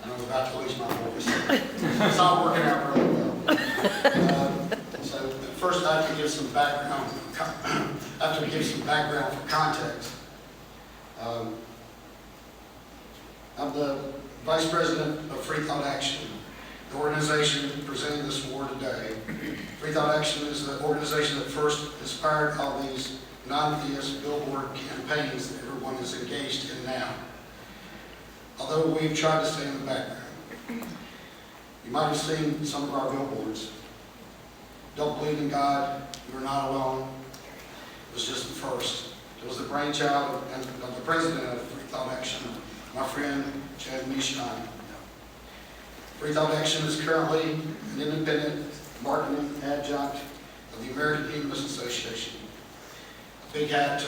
and I'm about to lose my voice. It's all working out really well. So first I have to give some background. I have to give some background for context. I'm the Vice President of FreeThoughtAction, the organization presenting this award today. FreeThoughtAction is the organization that first inspired all these non-theist billboard campaigns that everyone is engaged in now. Although we've tried to stay in the background. You might have seen some of our billboards. Don't believe in God, you are not alone. It was just the first. It was the brainchild of the president of FreeThoughtAction, my friend Chad Mishon. FreeThoughtAction is currently an independent marketing adjunct of the American Humanist Association. A big hat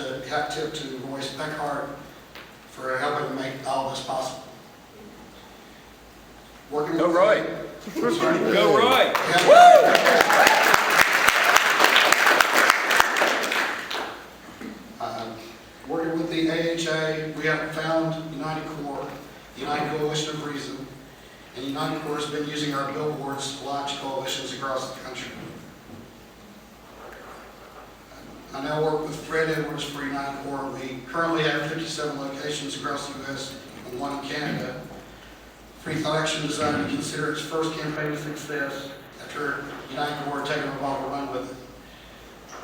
tip to Royce Beckhart for helping to make all this possible. Working Go with Roy! Go Roy! Working with the AHA, we have found United Core, the United Coalition of Reason, and United Core has been using our billboards to launch coalitions across the country. I now work with Fred Edwards for United Core. We currently have 57 locations across the U.S. and one in Canada. FreeThoughtAction decided to consider its first campaign a success after United Core taking a ball to run with it.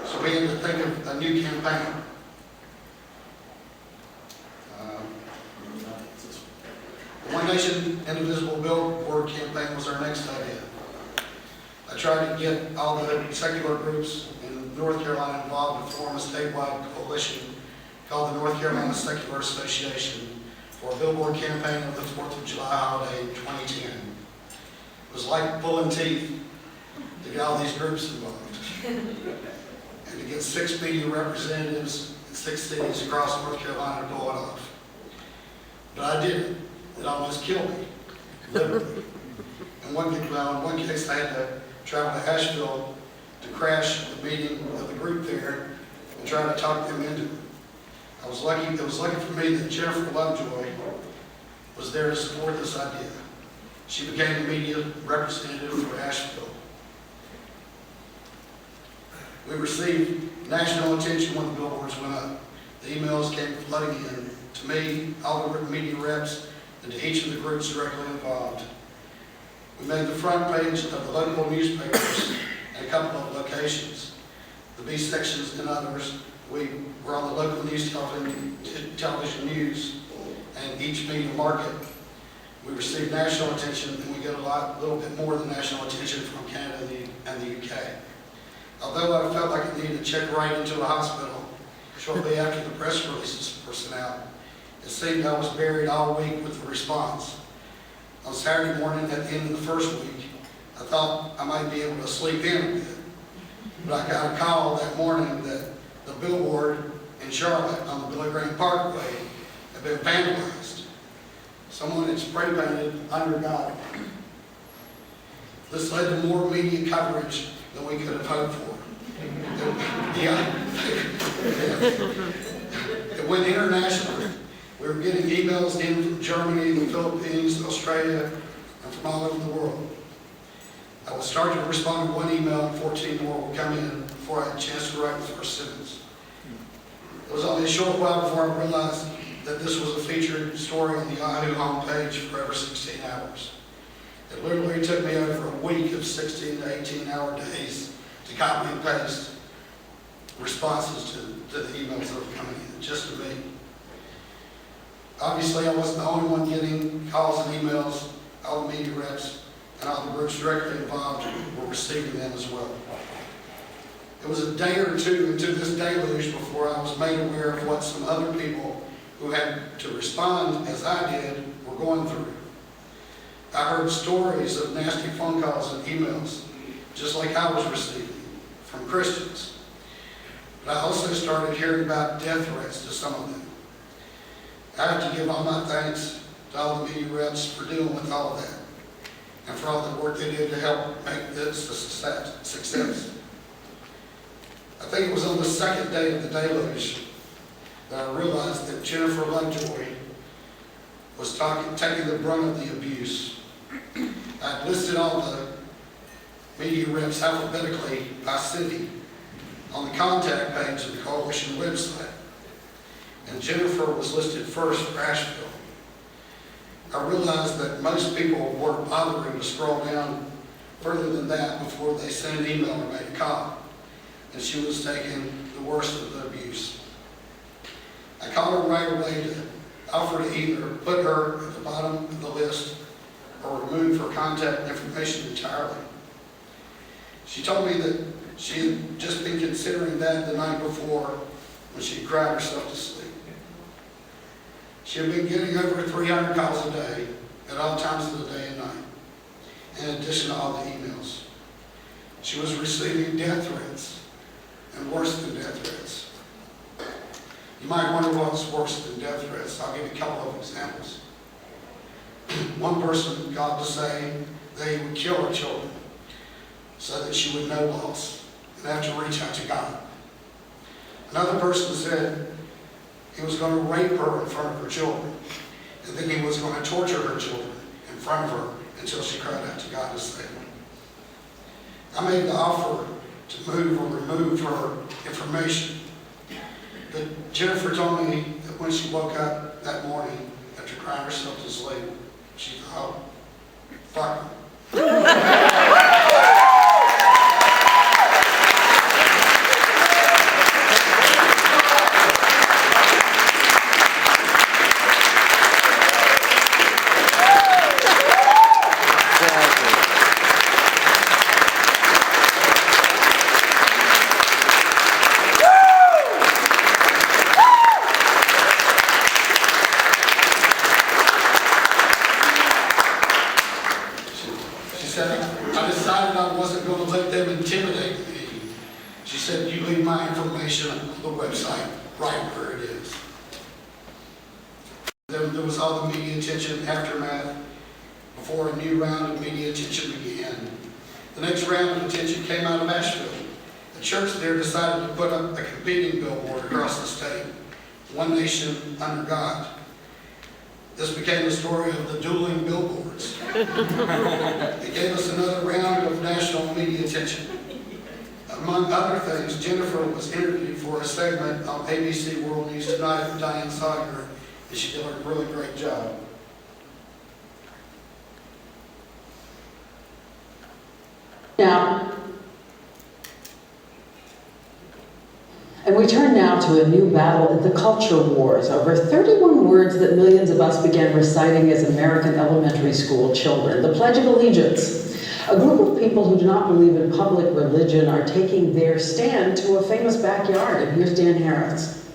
So we had to think of a new campaign. The One Nation Indivisible Billboard campaign was our next idea. I tried to get all the secular groups in North Carolina involved to form a statewide coalition called the North Carolina Secular Association for a billboard campaign of the 4th of July holiday in 2010. It was like pulling teeth to get all these groups involved and to get 6 media representatives in 6 cities across North Carolina to pull it off. But I did it. It almost killed me, literally. In one case, I had to travel to Asheville to crash the meeting of the group there and try to talk them into it. It was lucky for me that Jennifer Lovejoy was there to support this idea. She became the media representative for Asheville. We received national attention when the billboards went up. The emails came flooding in to me, all the media reps, and to each of the groups directly involved. We made the front page of the local newspapers in a couple of locations. The B sections and others. We were on the local news television news and each media market. We received national attention, and we get a little bit more than national attention from Canada and the UK. Although I felt like I needed to check right into a hospital shortly after the press releases were sent out, it seemed I was buried all week with the response. On Saturday morning at the end of the first week, I thought I might be able to sleep in a bit. But I got a call that morning that the billboard in Charlotte on the Billy Graham Parkway had been vandalized. Someone had spray painted under God. This led to more media coverage than we could have hoped for. It went international. We were getting emails in from Germany, the Philippines, Australia, and from all over the world. I would start to respond to one email, and 14 more would come in before I had a chance to write the first sentence. It was only a short while before I realized that this was a featured story on the Yahoo homepage for over 16 hours. It literally took me over a week of 16 to 18-hour days to copy and paste responses to the emails that were coming in, just to me. Obviously, I wasn't the only one getting calls and emails. All the media reps and all the groups directly involved were receiving them as well. It was a day or two into this deluge before I was made aware of what some other people who had to respond as I did were going through. I heard stories of nasty phone calls and emails, just like I was receiving, from Christians. But I also started hearing about death threats to some of them. I have to give all my thanks to all the media reps for dealing with all of that, and for all the work they did to help make this a success. I think it was on the second day of the deluge that I realized that Jennifer Lovejoy was taking the brunt of the abuse. I listed all the media reps alphabetically by city on the contact page of the coalition website, and Jennifer was listed first for Asheville. I realized that most people weren't bothering to scroll down further than that before they sent an email or made a call, and she was taking the worst of the abuse. I called her right away to offer to either put her at the bottom of the list or remove her contact information entirely. She told me that she had just been considering that the night before when she cried herself to sleep. She had been getting over 300 calls a day at all times of the day and night, in addition to all the emails. She was receiving death threats, and worse than death threats. You might wonder what's worse than death threats. I'll give you a couple of examples. One person called to say they would kill her children so that she would know loss and have to reach out to God. Another person said he was going to rape her in front of her children, and then he was going to torture her children in front of her until she cried out to God to save them. I made the offer to move or remove her information, but Jennifer told me that when she woke up that morning after crying herself to sleep, she thought, oh, fuck her. I decided I wasn't going to let them intimidate me. She said, you leave my information on the website right where it is. Then there was all the media attention aftermath before a new round of media attention began. The next round of attention came out of Asheville. The church there decided to put up a competing billboard across the state, One Nation Under God. This became the story of the dueling billboards. It gave us another round of national media attention. Among other things, Jennifer was interviewed for a segment on ABC World News Tonight with Diane Sawyer, and she did a really great job. Now, and we turn now to a new battle in the culture wars over 31 words that millions of us began reciting as American elementary school children. The Pledge of Allegiance. A group of people who do not believe in public religion are taking their stand to a famous backyard. And here's Dan Harris.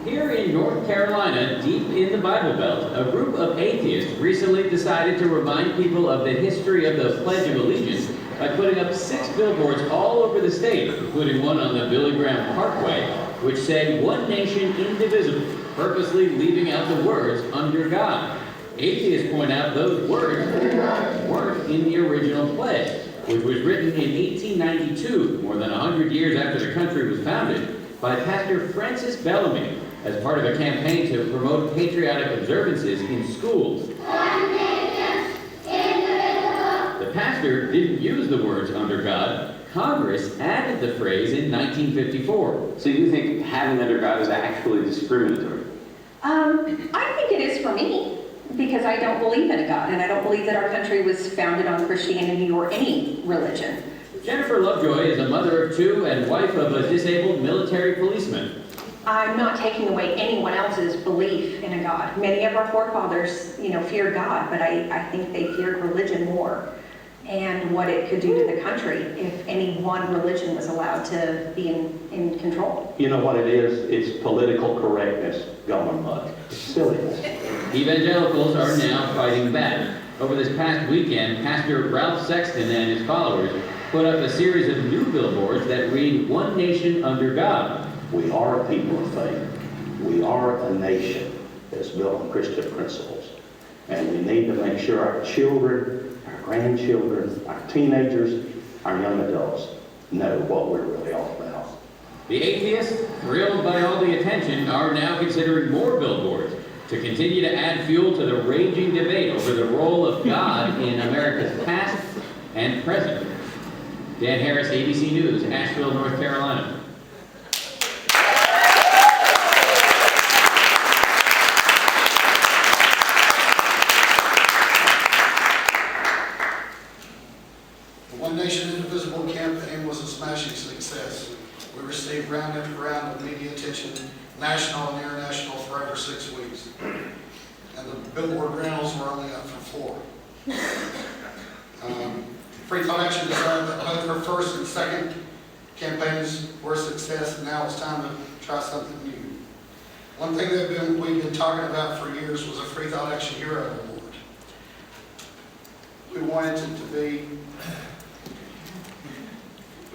Here in North Carolina, deep in the Bible Belt, a group of atheists recently decided to remind people of the history of the Pledge of Allegiance by putting up 6 billboards all over the state, including one on the Billy Graham Parkway, which said, "One nation indivisible," purposely leaving out the words, "under God." Atheists point out those words weren't in the original pledge, which was written in 1892, more than 100 years after the country was founded, by Pastor Francis Bellamy as part of a campaign to promote patriotic observances in schools. The pastor didn't use the words "under God." Congress added the phrase in 1954. So you think having under God is actually discriminatory? I think it is for me, because I don't believe in a God, and I don't believe that our country was founded on Christianity or any religion. Jennifer Lovejoy is a mother of 2 and wife of a disabled military policeman. I'm not taking away anyone else's belief in a God. Many of our forefathers, feared God, but I think they feared religion more, and what it could do to the country if any one religion was allowed to be in control. You know what it is? It's political correctness gone amok. It's silliness. Evangelicals are now fighting back. Over this past weekend, Pastor Ralph Sexton and his followers put up a series of new billboards that read, "One Nation Under God." We are a people of faith. We are a nation that's built on Christian principles. And we need to make sure our children, our grandchildren, our teenagers, our young adults know what we're really all about. The atheists, thrilled by all the attention, are now considering more billboards. to continue to add fuel to the raging debate over the role of God in America's past and present. Dan Harris, ABC News, Asheville, North Carolina. The One Nation Indivisible campaign was a smashing success. We received round after round of media attention, national and international, for over 6 weeks. And the Billboard rentals were only up for 4. FreeThoughtAction decided that both her first and second campaigns were a success, and now it's time to try something new. One thing that we've been talking about for years was a FreeThoughtAction Hero Award. We wanted it to be,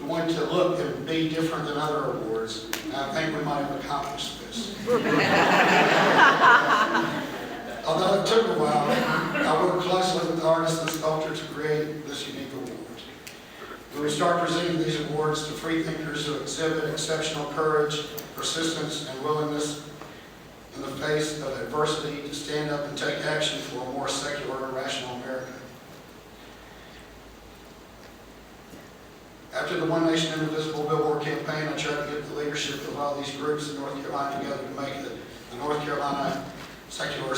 we wanted to look and be different than other awards, and I think we might have accomplished this. Although it took a while, I worked closely with the artists and sculptors to create this unique award. We will start presenting these awards to free thinkers who exhibit exceptional courage, persistence, and willingness in the face of adversity to stand up and take action for a more secular and rational America. After the One Nation Indivisible Billboard campaign, I tried to get the leadership of all these groups in North Carolina together to make the North Carolina Secular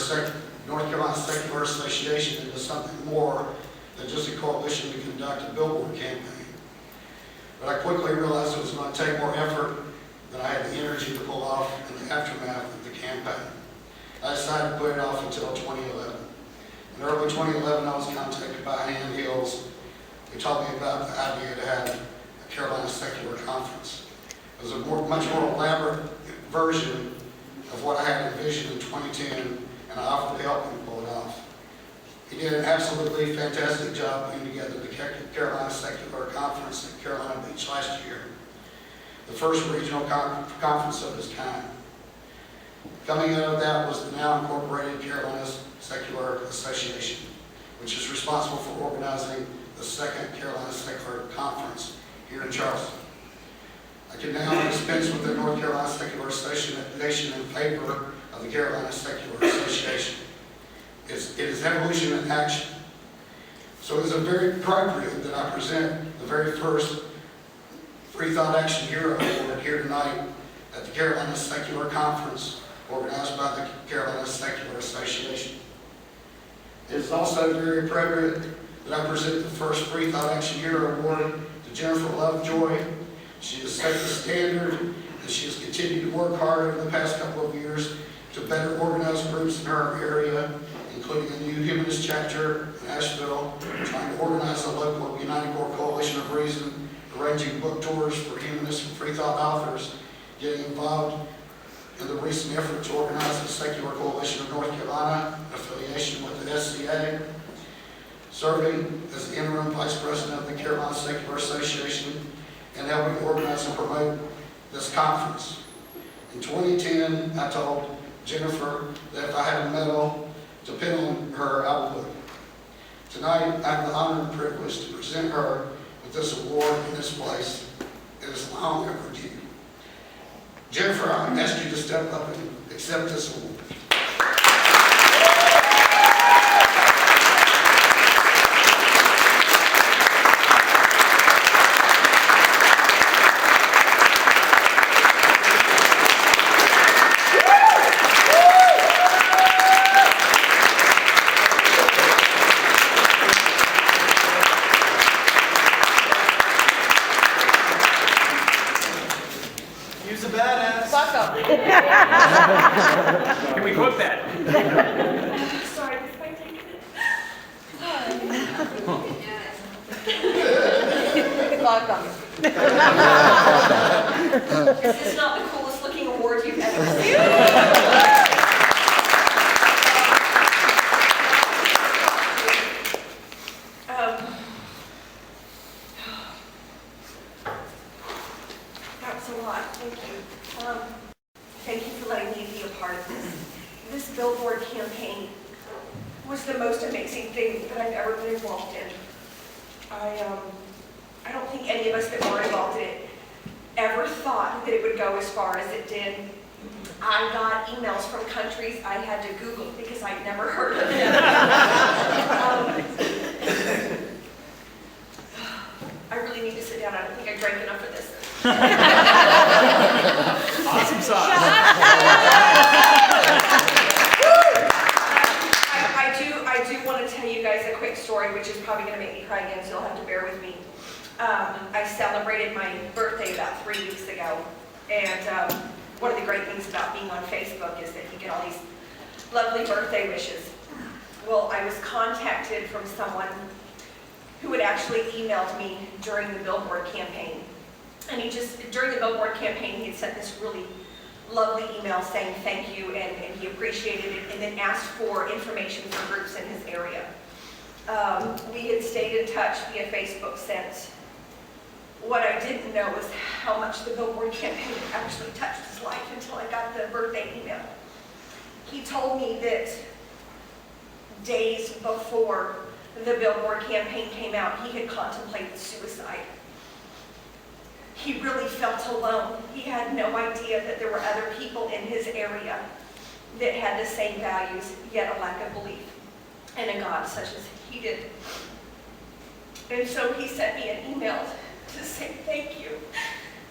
Association into something more than just a coalition to conduct a billboard campaign. But I quickly realized it was going to take more effort than I had the energy to pull off in the aftermath of the campaign. I decided to put it off until 2011. In early 2011, I was contacted by Hand Hills, who told me about the idea to have a Carolina Secular Conference. It was a much more elaborate version of what I had envisioned in 2010, and I offered to help him pull it off. He did an absolutely fantastic job putting together the Carolina Secular Conference at Carolina Beach last year, the first regional conference of its kind. Coming out of that was the now incorporated Carolina Secular Association, which is responsible for organizing the second Carolina Secular Conference here in Charleston. I can now dispense with the North Carolina Secular Association in favor of the Carolina Secular Association. It is evolution in action. So it is very appropriate that I present the very first FreeThoughtAction Hero Award here tonight at the Carolina Secular Conference organized by the Carolina Secular Association. It is also very appropriate that I present the first FreeThoughtAction Hero Award to Jennifer Lovejoy. She has set the standard, and she has continued to work hard over the past couple of years to better organize groups in her area, including a new humanist chapter in Asheville, trying to organize a local United Coalition of Reason, arranging book tours for humanist and free thought authors, getting involved in the recent effort to organize the Secular Coalition of North Carolina, in affiliation with the SCA, serving as the interim vice president of the Carolina Secular Association, and helping organize and promote this conference. In 2010, I told Jennifer that if I had a medal to pin on her, I would. Tonight, I have the honor and privilege to present her with this award in this place. It is long overdue. Jennifer, I ask you to step up and accept this award. Can we quote that? Sorry, this might take Welcome. This is not the coolest looking award you've ever seen. That's a lot. Thank you. Thank you for letting me be a part of this. This billboard campaign was the most amazing thing that I've ever been involved in. I don't think any of us that were involved in it ever thought that it would go as far as it did. I got emails from countries I had to Google because I'd never heard of them. I really need to sit down. I don't think I drank enough of this. Awesome sauce. I do want to tell you guys a quick story, which is probably going to make me cry again, so you'll have to bear with me. I celebrated my birthday about 3 weeks ago, and one of the great things about being on Facebook is that you get all these lovely birthday wishes. Well, I was contacted from someone who had actually emailed me during the billboard campaign. And during the billboard campaign, he had sent this really lovely email saying thank you, and he appreciated it, and then asked for information for groups in his area. We had stayed in touch via Facebook since. What I didn't know was how much the billboard campaign had actually touched his life until I got the birthday email. He told me that days before the billboard campaign came out, he had contemplated suicide. He really felt alone. He had no idea that there were other people in his area that had the same values, yet a lack of belief in a God such as he did. And so he sent me an email to say thank you,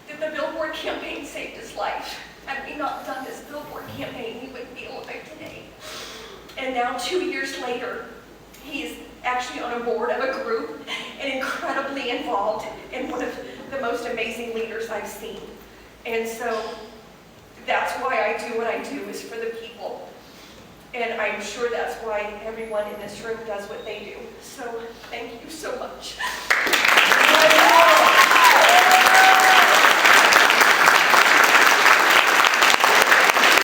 that the billboard campaign saved his life. Had we not done this billboard campaign, he wouldn't be alive today. And now 2 years later, he's actually on a board of a group and incredibly involved in one of the most amazing leaders I've seen. And so that's why I do what I do, is for the people. And I'm sure that's why everyone in this room does what they do. So thank you so much.